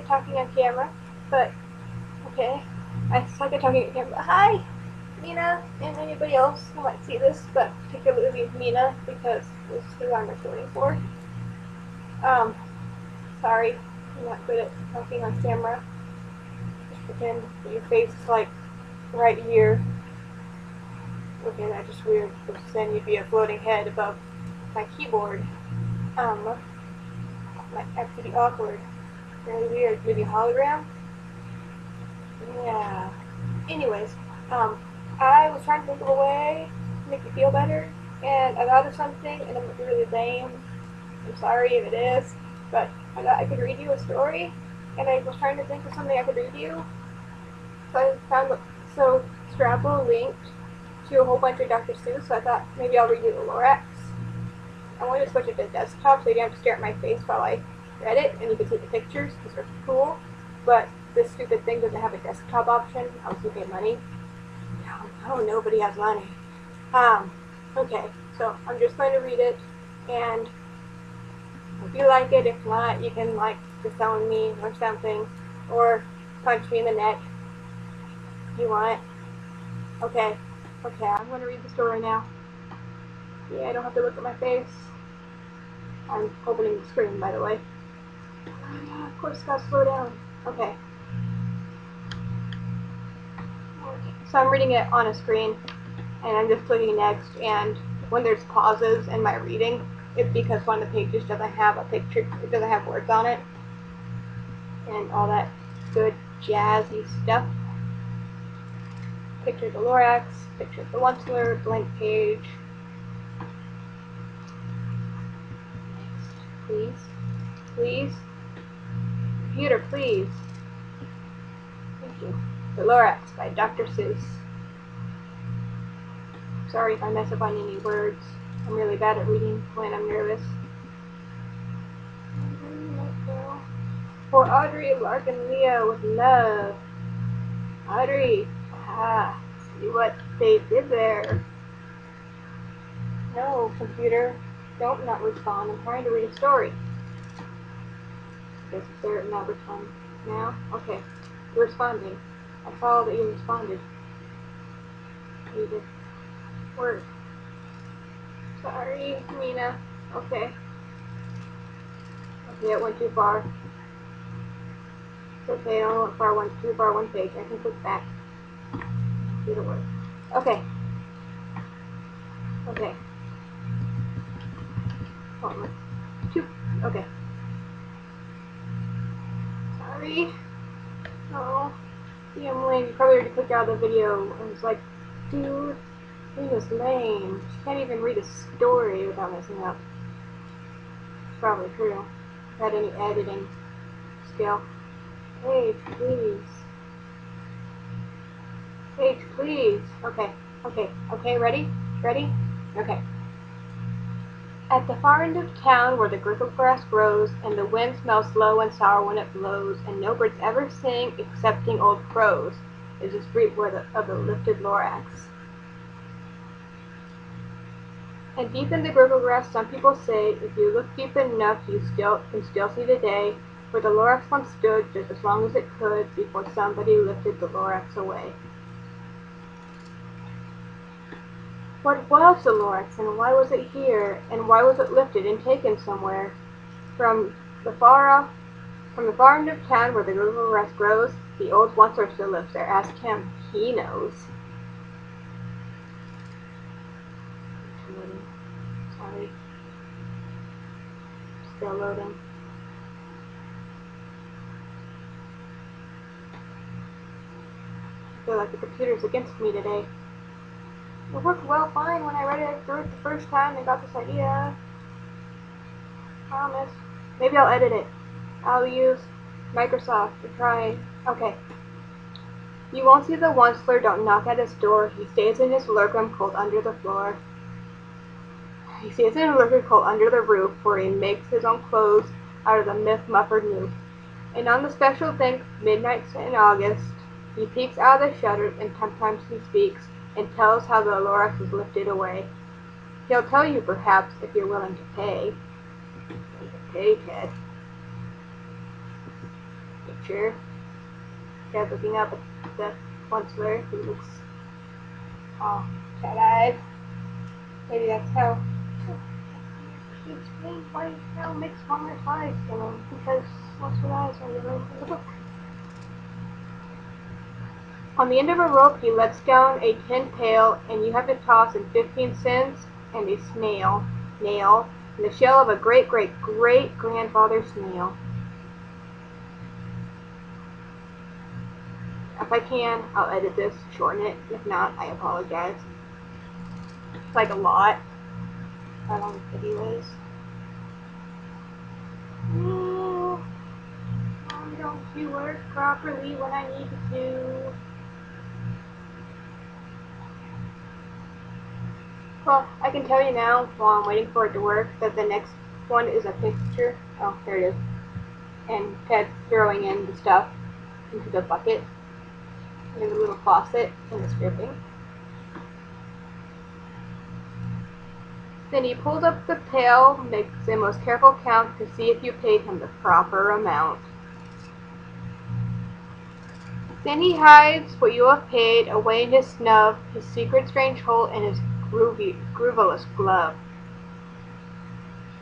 at talking on camera, but okay. I suck at talking on camera. Hi, Mina, and anybody else who might see this, but particularly Mina, because this is who I'm recording for. Um, sorry, I'm not good at talking on camera. Just pretend that your face is like right here. Okay, that's just weird, because then you'd be a floating head above my keyboard. Might actually be awkward. Really weird. Maybe a hologram? Yeah. Anyways, I was trying to think of a way to make you feel better, and I thought of something, and it might be really lame. I'm sorry if it is, but I thought I could read you a story, and I was trying to think of something I could read you. So I found Scrabble linked to a whole bunch of Dr. Seuss, so I thought maybe I'll read you the Lorax. I wanted to switch it to desktop so you didn't have to stare at my face while I read it, and you could see the pictures because they're cool. But this stupid thing doesn't have a desktop option. Else you pay money. No, nobody has money. Okay, so I'm just going to read it, and if you like it, if not, you can like disown me or something, or punch me in the neck if you want. Okay, I'm going to read the story now. Yeah, I don't have to look at my face. I'm opening the screen, by the way. Oh yeah, of course, gotta slow down. Okay. So I'm reading it on a screen, and I'm just clicking next, and when there's pauses in my reading, it's because one of the pages doesn't have a picture, it doesn't have words on it, and all that good jazzy stuff. Picture the Lorax, picture the Onceler, blank page. Next, please. Please. Computer, please. Thank you. The Lorax by Dr. Seuss. Sorry if I mess up on any words. I'm really bad at reading when I'm nervous. For Audrey, Lark, and Leo with love. Audrey, see what they did there. No, computer, don't not respond. I'm trying to read a story. I guess they're not responding now. Okay, you're responding. I saw that you responded. You did. Word. Sorry, Mina. Okay. Okay, it went too far. It's okay, I don't went too far one page. I can click back. Do the work. Okay. Okay. Oh, two. Okay. Sorry. Oh. See, I'm lame. You probably already clicked out of the video. I was like, dude, Mina's lame. She can't even read a story without messing up. It's probably true. If I had any editing skill. Page, please. Page, please. Okay, ready? Ready? Okay. At the far end of town where the grickle grass grows, and the wind smells slow and sour when it blows, and no birds ever sing excepting old crows, is the street of the lifted Lorax. And deep in the grickle grass, some people say, if you look deep enough, you can still see the day where the Lorax once stood just as long as it could before somebody lifted the Lorax away. What was the Lorax, and why was it here, and why was it lifted and taken somewhere? From the far end of town where the grickle grass grows, the old oncer still lives there. Ask him, he knows. Sorry. Still loading. I feel like the computer's against me today. It worked well fine when I read it through it the first time and got this idea. Promise. Maybe I'll edit it. I'll use Microsoft to try. Okay. You won't see the Onceler, don't knock at his door. He stays in his lurkroom cold under the floor. He stays in a lurker cold under the roof, where he makes his own clothes out of the myth-muffered noof. And on the special thing, midnights in August, he peeks out of the shutters, and sometimes he speaks, and tells how the Lorax was lifted away. He'll tell you, perhaps, if you're willing to pay. Okay, Ted. picture. Dad's looking up at the once-wear. He looks all cat-eyed. Maybe that's how he explains why Hal makes longer slides, because once-wear eyes are yellow in the book. On the end of a rope, he lets down a tin pail, and you have to toss in 15 cents and a nail, in the shell of a great-great-great-grandfather snail. If I can, I'll edit this, shorten it. If not, I apologize. It's like a lot. How long the video is. Why don't you work properly when I need to? Well, I can tell you now, while I'm waiting for it to work, that the next one is a picture. Oh, there it is. And Ted's throwing in the stuff into the bucket. There's a little faucet and it's dripping. Then he pulls up the pail, makes a most careful count to see if you paid him the proper amount. Then he hides what you have paid away in his snub, his secret strange hole, and his grooveless glove.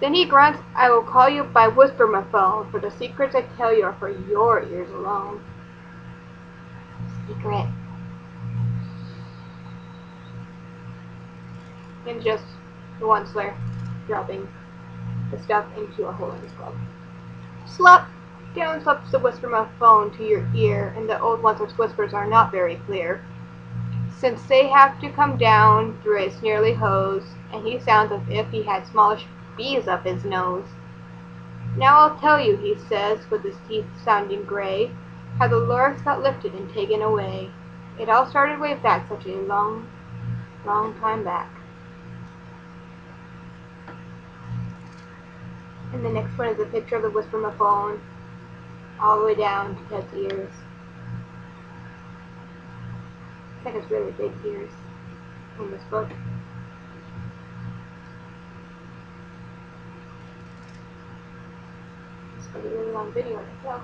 Then he grunts, "I will call you by whisper-my-phone, for the secrets I tell you are for your ears alone." Secret. And just the once-wear dropping the stuff into a hole in his glove. Slap! Down slips the whisper-my-phone to your ear, and the old once-wear's whispers are not very clear, since they have to come down through a snarly hose, and he sounds as if he had smallish bees up his nose. "Now I'll tell you," he says, with his teeth sounding gray, "how the Lorax got lifted and taken away. It all started way back, such a long, long time back." And the next one is a picture of the whisper-my-phone, all the way down to Ted's ears. Ted has really big ears in this book. It's going to be a really long video myself.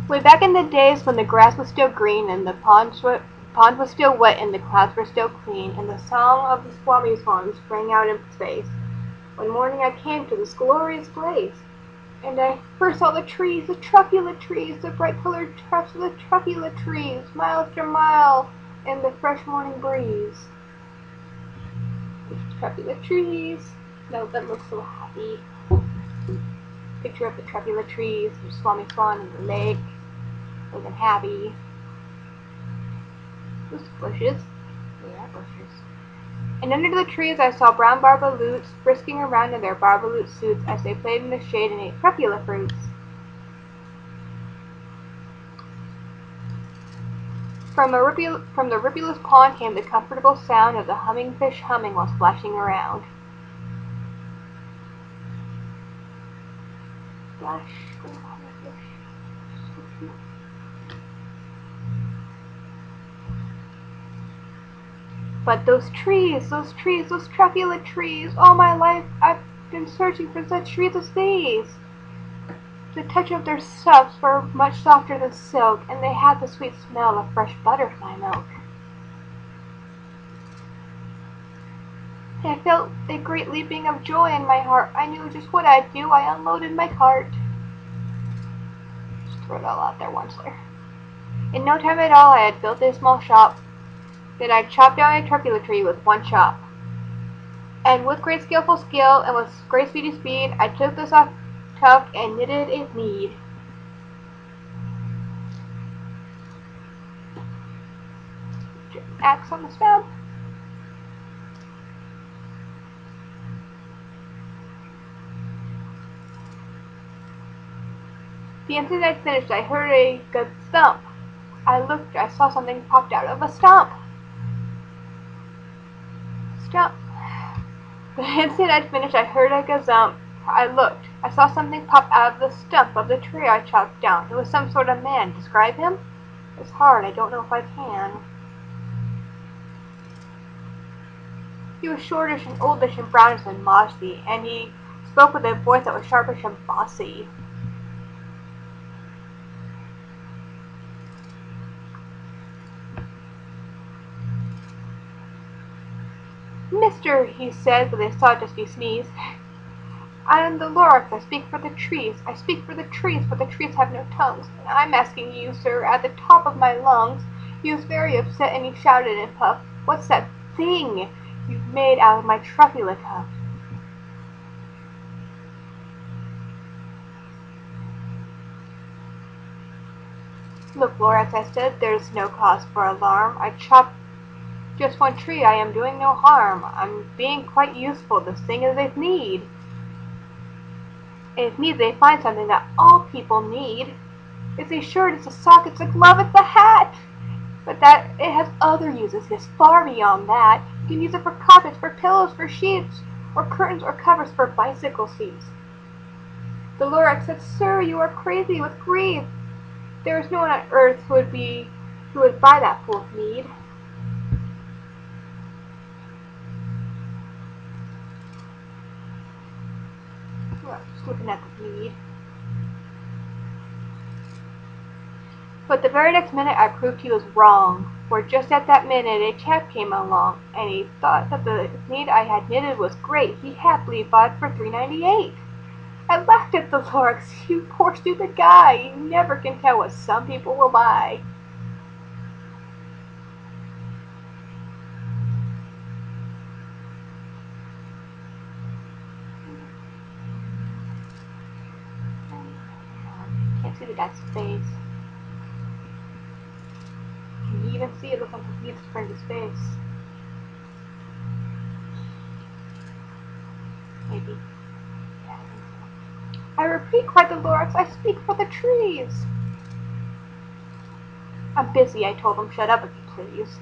Way back in the days when the grass was still green and the pond was still wet and the clouds were still clean and the song of the Swami swan sprang out in space, one morning I came to this glorious place, and I first saw the trees, the truculent trees, the bright-colored tufts of the truculent trees, mile after mile, in the fresh morning breeze. The truculent trees. No, that looks so happy. Picture of the truculent trees, the Swami swan in the lake, looking happy. Those bushes. Yeah, bushes. And under the trees I saw brown barbaloots frisking around in their barbaloot suits as they played in the shade and ate trucula fruits. From the ripulous pond came the comfortable sound of the humming fish humming while splashing around. Splash, go on the fish. But those trees, those truculent trees, all my life I've been searching for such trees as these. The touch of their subs were much softer than silk, and they had the sweet smell of fresh butterfly milk. I felt a great leaping of joy in my heart. I knew just what I'd do. I unloaded my cart. Just throw it all out there once there. In no time at all, I had built a small shop. Then I chopped down a truculent tree with one chop. And with great skillful skill and with great speedy speed, I took the soft tuft and knitted a mead. Axe on the stab. The instant I'd finished, I heard a good thump. I looked, I saw something popped out of a stump. The instant I'd finished, I heard a gazump. I looked, I saw something pop out of the stump of the tree I chopped down. It was some sort of man. Describe him? It's hard, I don't know if I can. He was shortish and oldish and brownish and mossy, and he spoke with a voice that was sharpish and bossy. Mister, he said, but they saw just me sneeze. I am the Lorax, I speak for the trees. I speak for the trees, but the trees have no tongues. And I'm asking you, sir, at the top of my lungs. He was very upset and he shouted and puffed, "What's that thing you've made out of my truffula cup?" Look, Lorax, I said, there's no cause for alarm. I chopped just one tree. I am doing no harm. I'm being quite useful. This thing is a need. If need, they find something that all people need. It's a shirt, it's a sock, it's a glove, it's a hat. But that it has other uses. It's far beyond that. You can use it for carpets, for pillows, for sheets, or curtains, or covers for bicycle seats. The Lorax said, "Sir, you are crazy with grief. There is no one on earth who would buy that full of need." Well, just looking at the need. But the very next minute I proved he was wrong, for just at that minute a chap came along, and he thought that the need I had knitted was great. He happily bought it for $3.98. I laughed at the Lorax. "You poor stupid guy, you never can tell what some people will buy." Can't see the guy's face. Can you even see it? Looks like he needs to turn his face. Maybe. Yeah, I think so. "I repeat," cried the Lorax, "I speak for the trees." "I'm busy," I told him. "Shut up, if you please."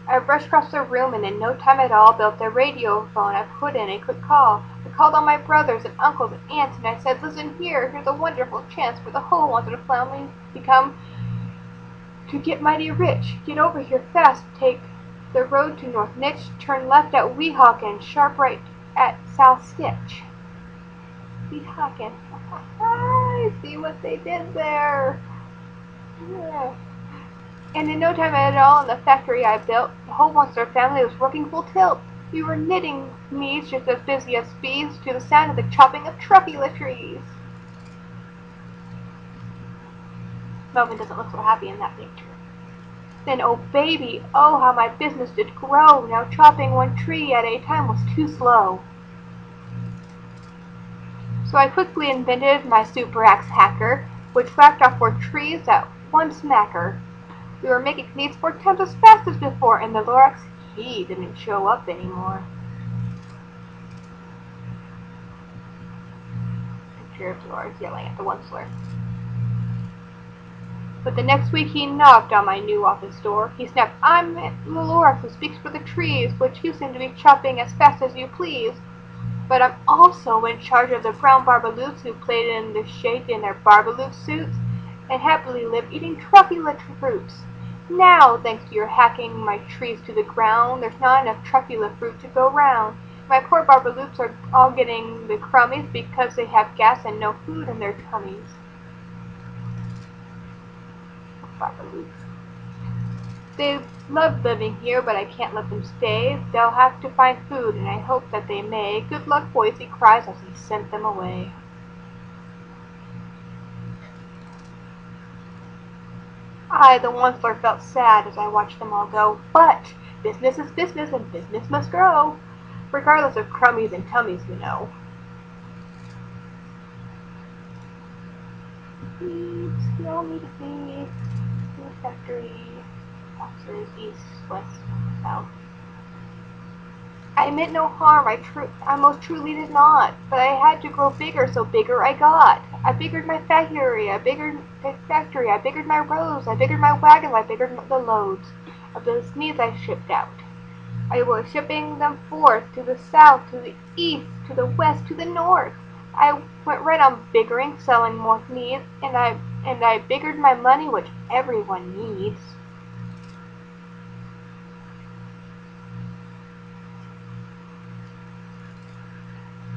I rushed across the room and in no time at all built the radio phone. I put in a quick call. I called all my brothers and uncles and aunts, and I said, "Listen here, here's a wonderful chance for the whole wanted family to get mighty rich. Get over here fast. Take the road to North Nitch, turn left at Weehawken, sharp right at South Stitch." Weehawken. I see what they did there. Yeah. And in no time at all in the factory I built, the whole monster family was working full tilt. We were knitting needs just as busy as bees to the sound of the chopping of truffula trees. Melvin doesn't look so happy in that picture. Then, oh baby, oh how my business did grow. Now chopping one tree at a time was too slow. So I quickly invented my super axe hacker, which whacked off 4 trees at one smacker. We were making needs 4 times as fast as before, and the Lorax, he didn't show up anymore. Picture of Lorax yelling at the Onceler. But the next week he knocked on my new office door. He snapped, "I'm the Lorax who speaks for the trees, which you seem to be chopping as fast as you please. But I'm also in charge of the brown barbaloots who played in the shade in their barbaloot suits and happily live eating truffula fruits. Now, thanks to your hacking my trees to the ground, there's not enough truffula fruit to go round. My poor barbaloots are all getting the crummies because they have gas and no food in their tummies." Barbaloots. "They love living here, but I can't let them stay. They'll have to find food, and I hope that they may. Good luck, boys," he cries as he sent them away. I, the Onceler, felt sad as I watched them all go. But business is business, and business must grow, regardless of crummies and tummies, you know. Feeds, no need to feed. Food factory. Officers, east, west, south. I meant no harm, I most truly did not, but I had to grow bigger, so bigger I got. I biggered my factory, I biggered my rows, I biggered my wagons, I biggered the loads of the needs I shipped out. I was shipping them forth, to the south, to the east, to the west, to the north. I went right on biggering, selling more needs, and I biggered my money, which everyone needs.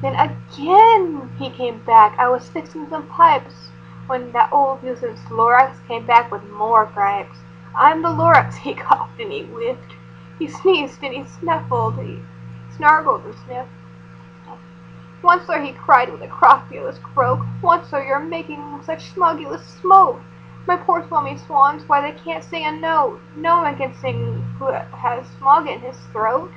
Then again he came back. I was fixing some pipes when that old nuisance Lorax came back with more gripes. "I'm the Lorax," he coughed and he whiffed. He sneezed and he snuffled. He snarled and sniffed. Once, he cried with a crofulous croak, once, you're making such smugulous smoke. My poor Swami swans, why they can't sing a note. No one can sing who has smog in his throat.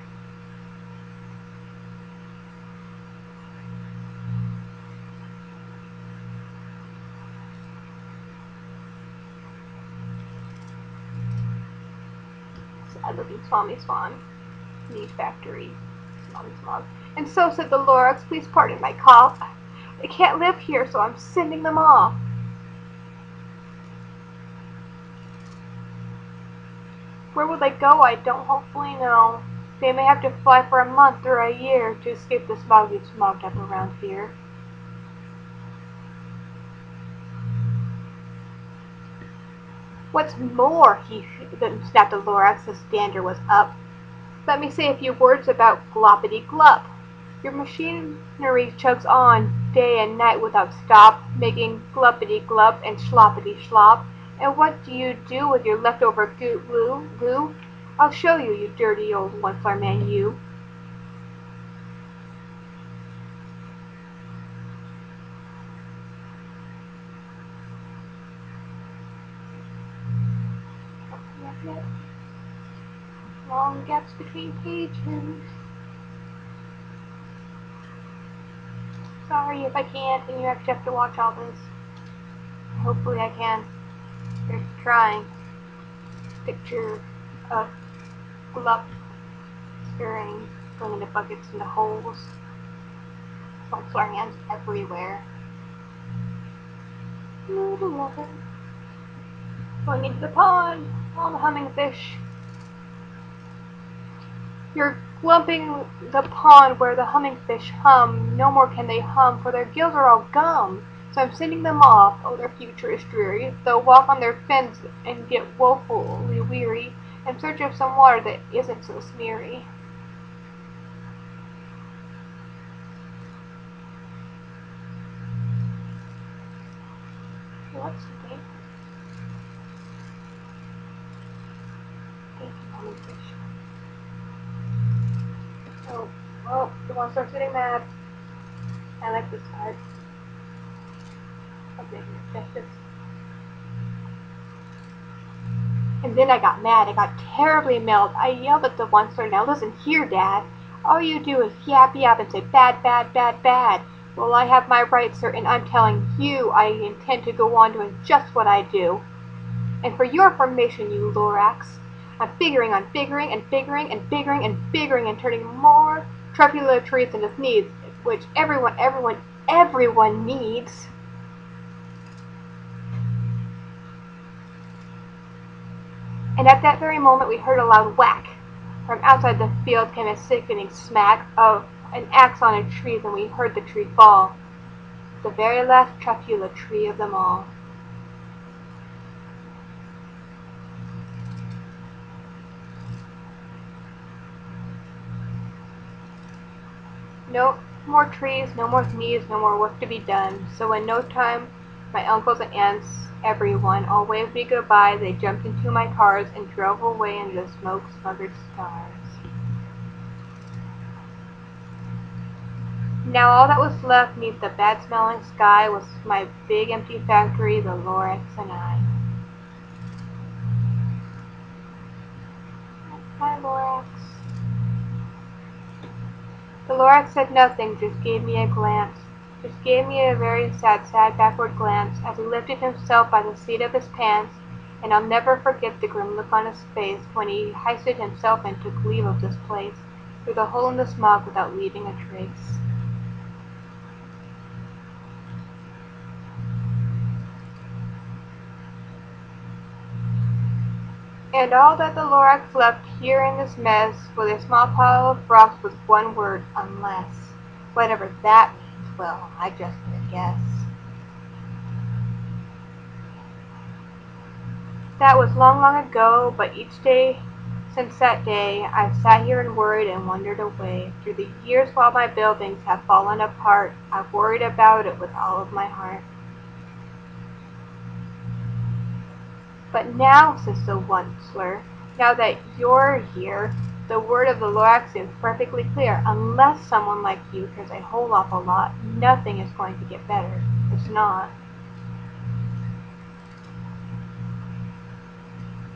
Sad-looking Swami Swan. Meat factory. Swami Smog. And so, said the Lorax, please pardon my cough. They can't live here, so I'm sending them off. Where will they go? I don't hopefully know. They may have to fly for a month or a year to escape the smog that's smogged up around here. What's more, snapped the Lorax as dander was up. Let me say a few words about gloppity-glup. Your machinery chugs on day and night without stop, making gluppity-glup and sloppity-slop. And what do you do with your leftover goo? I'll show you, you dirty old one-floor man, you. Long gaps between pages. Sorry if I can't and you actually have to watch all this. Hopefully I can. There's trying. Picture of glup stirring, going into buckets into holes. Swamps our hands everywhere. Going into the pond, all the humming fish. You're glumping the pond where the humming fish hum. No more can they hum, for their gills are all gum. So I'm sending them off. Oh, their future is dreary. They'll walk on their fins and get woefully weary in search of some water that isn't so smeary. What's the name? Humming fish. Oh, the monster sitting mad. I like this part. And then I got mad. I got terribly mad. I yelled at the monster, now listen here, Dad. All you do is yap and say bad, bad, bad, bad. Well, I have my rights, sir, and I'm telling you I intend to go on doing just what I do. And for your information, you Lorax, I'm figuring on biggering and biggering and biggering and biggering and turning more trepidatories into needs, which everyone needs. And at that very moment we heard a loud whack. From outside the field came a sickening smack of an axe on a tree, then we heard the tree fall. The very last trapula tree of them all. No more trees, no more needs, no more work to be done. So in no time, my uncles and aunts, everyone, all waved me goodbye. They jumped into my cars and drove away into the smoke-smothered stars. Now all that was left neath the bad-smelling sky was my big empty factory, the Lorax and I. Bye, Lorax. The Lorax said nothing, just gave me a glance. Just gave me a very sad backward glance as he lifted himself by the seat of his pants, and I'll never forget the grim look on his face when he hoisted himself and took leave of this place, through the hole in the smog without leaving a trace. And all that the Lorax left here in this mess with a small pile of rocks was one word, unless. Whatever that means, well, I just guess. That was long, long ago, but each day since that day, I've sat here and worried and wondered away. Through the years while my buildings have fallen apart, I've worried about it with all of my heart. But now, says the Onceler, now that you're here, The word of the Lorax is perfectly clear. Unless someone like you cares a whole awful lot, nothing is going to get better. It's not.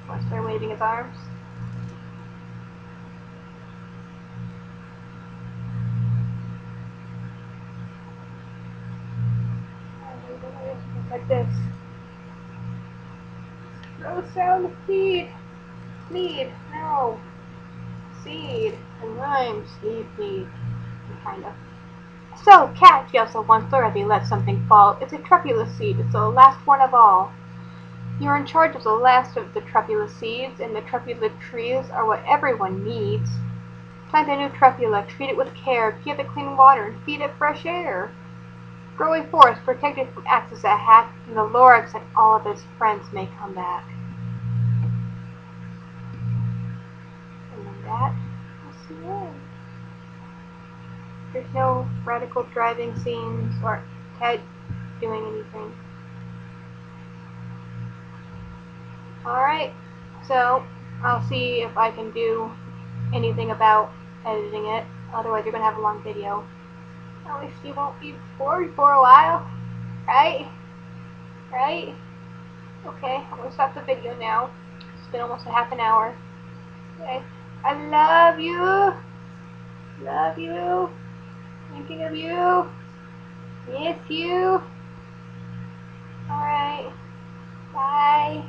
Wester waving his arms. Like this. No sound of feed. Need. No. Seed. And rhyme. Seed. Kinda. So, cat, yells the one Dorothy let something fall. It's a trepulus seed. It's the last one of all. You're in charge of the last of the trepula seeds, and the trepula trees are what everyone needs. Plant a new trepula, treat it with care, give it clean water, and feed it fresh air. Grow a forest, protect it from axes that hack, and the Lorax and all of his friends may come back. And then that is the end. There's no radical driving scenes or Ted doing anything. Alright, so I'll see if I can do anything about editing it. Otherwise you're going to have a long video. At least you won't be bored for a while. Right? Right? Okay, I'm going to stop the video now. It's been almost a half an hour. Okay. I love you. Love you. Thinking of you. Miss you. Alright. Bye.